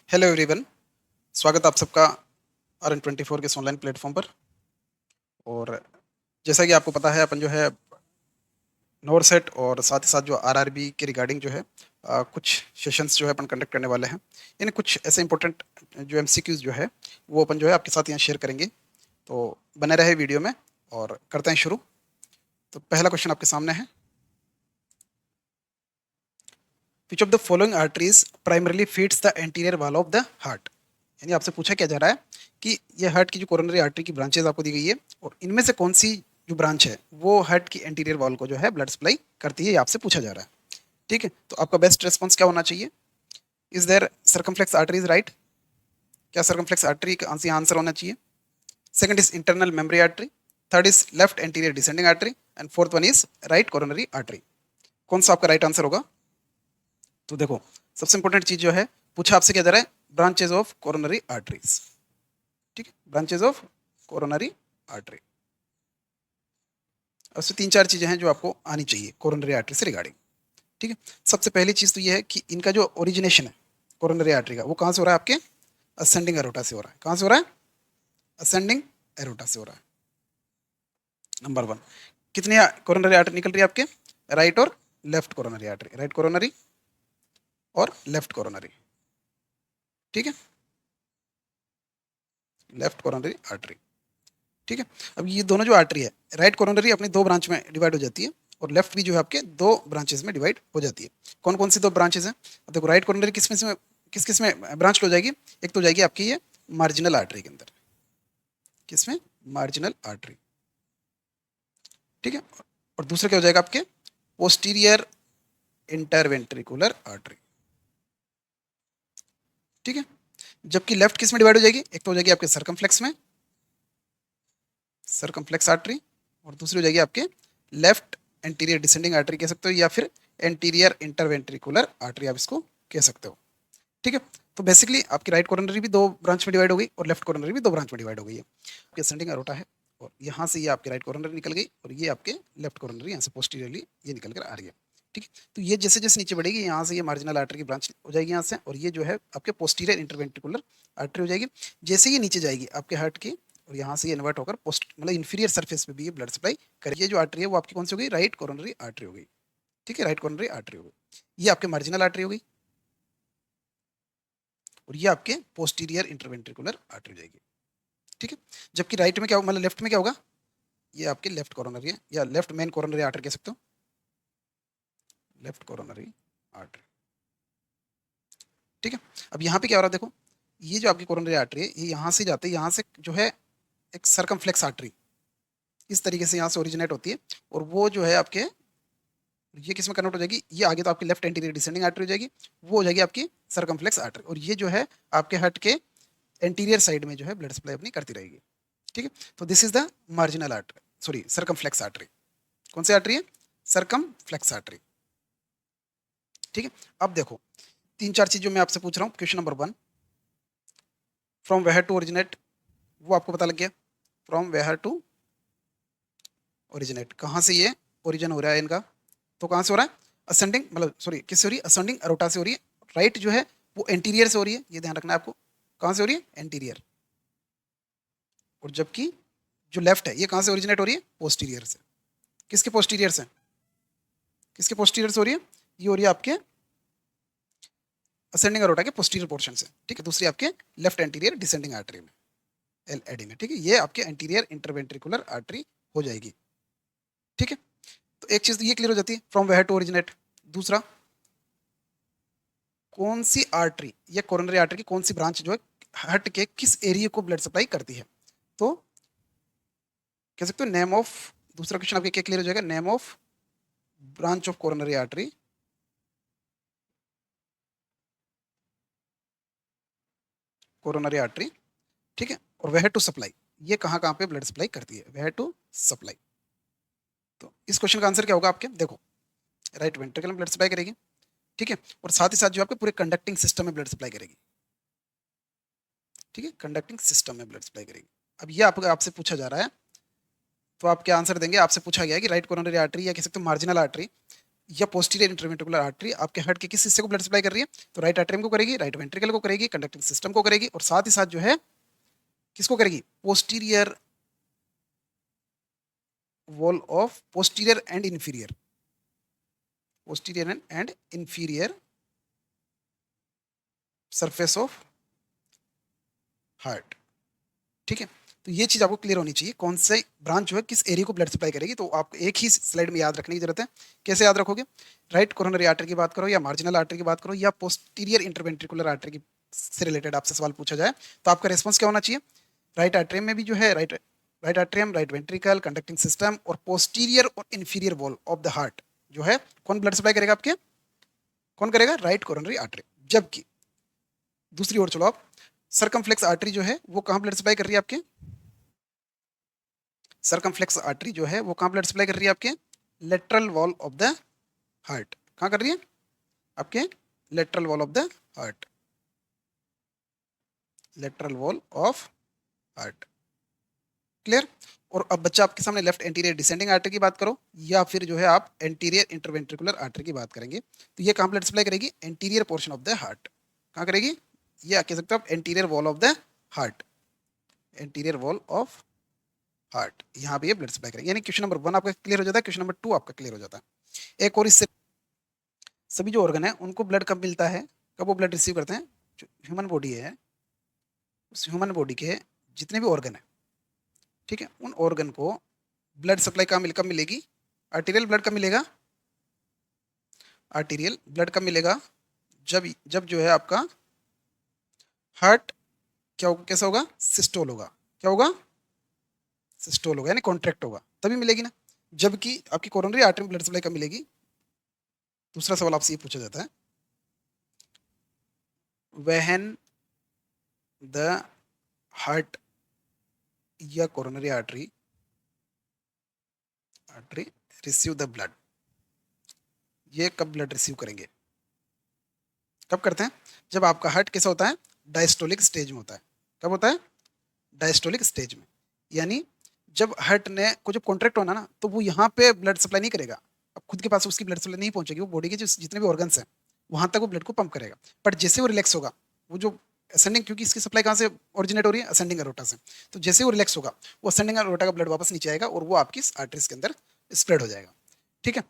Hello everyone. स्वागत आप सबका RN24 के इस ऑनलाइन प्लेटफॉर्म पर। और जैसा कि आपको पता है, अपन जो है नोरसेट और साथ ही साथ जो RRB के रिगार्डिंग जो है कुछ सेशंस जो है अपन कंडक्ट करने वाले हैं। यानी कुछ ऐसे इंपॉर्टेंट जो MCQs जो है वो अपन जो है आपके साथ यहाँ शेयर करेंगे। तो बने रहे वीडियो में और करते हैं शुरू। तो पहला क्वेश्चन आपके सामने है, which of the following arteries primarily feeds the anterior wall of the heart. यानी आपसे पूछा क्या जा रहा है कि ये हार्ट की जो कोरोनरी आर्टरी की ब्रांचेज आपको दी गई है और इनमें से कौन सी जो ब्रांच है वो हार्ट की एंटीरियर वॉल को जो है ब्लड सप्लाई करती है, ये आपसे पूछा जा रहा है। ठीक है, तो आपका बेस्ट रिस्पॉन्स क्या होना चाहिए? Is there circumflex artery is right? क्या सर्कमफ्लेक्स आर्टरी का आंसर होना चाहिए? Second is internal memory artery, third is left anterior descending artery and fourth one is right coronary artery. कौन सा आपका राइट आंसर होगा? तो देखो, सबसे इंपॉर्टेंट चीज जो है पूछा आपसे क्या जा रहा है, ब्रांचेज ऑफ कोरोनरी आर्टरीज। ठीक है, ब्रांचेज ऑफ कोरोनरी आर्टरी। उससे तीन चार चीजें हैं जो आपको आनी चाहिए कोरोनरी आर्टरी से रिगार्डिंग। ठीक है, सबसे पहली चीज तो ये है कि इनका जो ओरिजिनेशन है कोरोनरी आर्टरी का, वो कहाँ से हो रहा है? आपके असेंडिंग एरोटा से हो रहा है। कहाँ से हो रहा है? असेंडिंग एरोटा से हो रहा है। नंबर वन, कितनी कोरोनरी आर्टरी निकल रही है आपके? राइट और left coronary artery, right coronary और लेफ्ट कोरोनरी। ठीक है, लेफ्ट कोरोनरी आर्टरी। ठीक है, अब ये दोनों जो आर्टरी है, राइट कोरोनरी अपनी दो ब्रांच में डिवाइड हो जाती है और लेफ्ट भी जो है आपके दो ब्रांचेस में डिवाइड हो जाती है। कौन कौन सी दो ब्रांचेस हैं? अब देखो, राइट कोरोनरी किस किस में ब्रांच हो जाएगी? एक तो हो जाएगी आपकी ये मार्जिनल आर्टरी के अंदर। किसमें? Marginal artery. ठीक है, और दूसरा क्या हो जाएगा आपके? Posterior interventricular artery. ठीक है, जबकि लेफ्ट किस में डिवाइड हो जाएगी? एक तो हो जाएगी आपके सर्कमफ्लेक्स में, सर्कमफ्लेक्स आर्टरी, और दूसरी हो जाएगी आपके लेफ्ट एंटीरियर डिसेंडिंग आर्टरी कह सकते हो, या फिर एंटीरियर इंटरवेंट्रिकुलर आर्टरी आप इसको कह सकते हो। ठीक है, तो बेसिकली आपकी राइट कोरोनरी भी दो ब्रांच में डिवाइड हो गई और लेफ्ट कोरोनरी भी दो ब्रांच में डिवाइड हो गई है। आपकी असेंडिंग एरोटा है और यहाँ से ये आपकी राइट कोरोनरी निकल गई और ये आपके लेफ्ट कोरोनरी यहाँ से पोस्टीरियरली ये निकल कर आ रही है। ठीक है, तो ये जैसे जैसे नीचे बढ़ेगी, यहाँ से ये मार्जिनल आर्टरी की ब्रांच हो जाएगी यहाँ से, और ये जो है आपके पोस्टीरियर इंटरवेंट्रिकुलर आर्टरी हो जाएगी। जैसे ये नीचे जाएगी आपके हार्ट की, और यहाँ से ये इन्वर्ट होकर पोस्ट मतलब इन्फीरियर सरफेस पे भी ये ब्लड सप्लाई करेगी। ये जो आर्टरी है वो आपकी कौन सी हो गई? राइट कोरोनरी आर्टरी हो गई। ठीक है, राइट कोरोनरी आर्टरी हो गई। ये आपके मार्जिनल आर्टरी हो गई और ये आपके पोस्टीरियर इंटरवेंट्रिकुलर आर्टरी हो जाएगी। ठीक है, जबकि राइट में क्या मतलब लेफ्ट में क्या होगा? ये आपके लेफ्ट कोरोनरी है, या लेफ्ट मेन कोरोनरी आर्टरी कह सकते हो, लेफ्ट कोरोनरी आर्टरी। ठीक है, अब यहाँ पे क्या हो रहा है? देखो, ये जो आपकी कोरोनरी आर्टरी है ये यहाँ से जाते हैं, यहाँ से जो है एक सर्कमफ्लेक्स आर्टरी इस तरीके से यहाँ से ओरिजिनेट होती है, और वो जो है आपके ये किस में कन्वर्ट हो जाएगी? ये आगे तो आपकी लेफ्ट एंटीरियर डिसेंडिंग आर्टरी हो जाएगी, वो हो जाएगी आपकी सर्कमफ्लेक्स आर्टरी, और ये जो है आपके हार्ट के एंटीरियर साइड में जो है ब्लड सप्लाई अपनी करती रहेगी। ठीक है, तो this is the marginal artery, sorry circumflex artery. कौन सी आर्टरी है? Circumflex artery. ठीक है, अब देखो, तीन चार चीज जो मैं आपसे पूछ रहा हूँ। Question number one, from where to originate, वो आपको पता लग गया। फ्रॉम वेयर टू ओरिजिनेट, कहाँ से ये ओरिजिन हो रहा है इनका? तो कहाँ से हो रहा है? असेंडिंग, मतलब सॉरी किससे हो रही है? असेंडिंग अरोटा से हो रही है। राइट जो है वो एंटीरियर से हो रही है, ये ध्यान रखना है आपको। कहाँ से हो रही है? एंटीरियर। और जबकि जो लेफ्ट है ये कहाँ से ओरिजिनेट हो रही है? पोस्टीरियर से। किसके पोस्टीरियर से? किसके पोस्टीरियर से हो रही है? ये हो रही है आपके असेंडिंग अरोटा के पोस्टीरियर पोर्शन से। ठीक है, दूसरी आपके लेफ्ट एंटीरियर डिसेंडिंग आर्टरी में, LAD में। ठीक है, ये आपके एंटीरियर इंटरवेंट्रिकुलर आर्टरी हो जाएगी। ठीक है, तो एक चीज तो ये क्लियर हो जाती है, फ्रॉम वेयर टू ओरिजिनेट। दूसरा, कौन सी आर्टरी या कोरोनरी आर्टरी की कौन सी ब्रांच जो है हार्ट के किस एरिया को ब्लड सप्लाई करती है? तो कह सकते हो नेम ऑफ, दूसरा क्वेश्चन आपके क्या क्लियर हो जाएगा? Name of branch of coronary artery, coronary artery. ठीक है, और वेयर टू सप्लाई, ये कहाँ कहाँ पे ब्लड सप्लाई करती है? Where to supply. तो इस क्वेश्चन का आंसर क्या होगा आपके? देखो, राइट वेंट्रिकल में ब्लड सप्लाई करेगी। ठीक है, और साथ ही साथ जो आपके पूरे कंडक्टिंग सिस्टम में ब्लड सप्लाई करेगी। ठीक है, कंडक्टिंग सिस्टम में ब्लड सप्लाई करेगी। अब ये आपको आपसे पूछा जा रहा है, तो आप क्या आंसर देंगे? आपसे पूछा गया है कि राइट कोरोनरी आर्टरी या कह सकते हो मार्जिनल आर्टरी या पोस्टीरियर इंटरवेंट्रिकुलर आर्टरी आपके हार्ट के किस हिस्से को ब्लड सप्लाई कर रही है? तो राइट एट्रियम को करेगी, राइट वेंट्रिकल को करेगी, कंडक्टिंग सिस्टम को करेगी, और साथ ही साथ जो है किसको करेगी? Posterior wall of posterior and inferior, posterior and inferior surface of heart. ठीक है, तो ये चीज आपको क्लियर होनी चाहिए, कौन से ब्रांच जो है किस एरिया को ब्लड सप्लाई करेगी। तो आपको एक ही स्लाइड में याद रखने की जरूरत है। कैसे याद रखोगे? राइट कोरोनरी आर्टरी की बात करो या मार्जिनल आर्टरी की बात करो या पोस्टीरियर इंटरवेंट्रिकुलर आर्टरी की से रिलेटेड आपसे सवाल पूछा जाए तो आपका रेस्पॉन्स क्या होना चाहिए? राइट आर्टरियम में भी जो है right atrium, right ventricle, conducting system और पोस्टीरियर और inferior wall of the heart जो है कौन ब्लड सप्लाई करेगा आपके? कौन करेगा? Right coronary artery. जबकि दूसरी ओर चलो आप, सरकमफ्लेक्स आर्टरी जो है वो कहाँ ब्लड सप्लाई कर रही है आपके? सरकमफ्लेक्स आर्टरी जो है वो कहाँ ब्लड सप्लाई कर रही है आपके? Lateral wall of the heart. कहाँ कर रही है? आपके lateral wall of the heart, lateral wall of heart. Clear? और अब बच्चा आपके सामने लेफ्ट एंटीरियर डिसेंडिंग आर्टरी की बात करो या फिर जो है आप एंटीरियर इंटरवेंट्रिकुलर आर्टरी की बात करेंगे, तो ये कहाँ ब्लड सप्लाई करेगी? Anterior portion of the heart. कहाँ करेगी? ये कह सकते हो आप anterior wall of the heart, anterior wall of heart, यहाँ पे ये ब्लड सप्लाई करेगी। यानी क्वेश्चन नंबर 1 आपका क्लियर हो जाता है, क्वेश्चन नंबर 2 आपका क्लियर हो जाता है। एक और इससे सभी जो ऑर्गन है उनको ब्लड कब मिलता है, कब वो ब्लड रिसीव करते हैं? जो ह्यूमन बॉडी है, उस ह्यूमन बॉडी के जितने भी ऑर्गन है, ठीक है, उन ऑर्गन को ब्लड सप्लाई कब मिलेगी? आर्टीरियल ब्लड कब मिलेगा? आर्टीरियल ब्लड कब मिलेगा? जब जब जो है आपका हार्ट क्या होगा, कैसा होगा? सिस्टोल होगा। क्या होगा? सिस्टोल होगा, यानी कॉन्ट्रैक्ट होगा, तभी मिलेगी ना। जबकि आपकी कोरोनरी आर्टरी में ब्लड सप्लाई कब मिलेगी? दूसरा सवाल आपसे ये पूछा जाता है, व्हेन द हार्ट या coronary artery artery receive the blood, ये कब ब्लड रिसीव करेंगे? कब करते हैं? जब आपका हार्ट कैसा होता है? डायस्टोलिक स्टेज में होता है। कब होता है? डायस्टोलिक स्टेज में। यानी जब हार्ट ने को जब कॉन्ट्रैक्ट होना ना, तो वो यहाँ पे ब्लड सप्लाई नहीं करेगा, अब खुद के पास उसकी ब्लड सप्लाई नहीं पहुंचेगी, वो बॉडी के जो जितने भी ऑर्गन्स हैं वहां तक वो ब्लड को पंप करेगा। बट जैसे वो रिलैक्स होगा, वो जो असेंडिंग, क्योंकि इसकी सप्लाई कहाँ से ओरिजिनेट हो रही है? असेंडिंग अरोटा से, तो जैसे वो रिलैक्स होगा वो असेंडिंग अरोटा का ब्लड वापस नीचे आएगा और वो आपकी आर्टरीज के अंदर स्प्रेड हो जाएगा। ठीक है,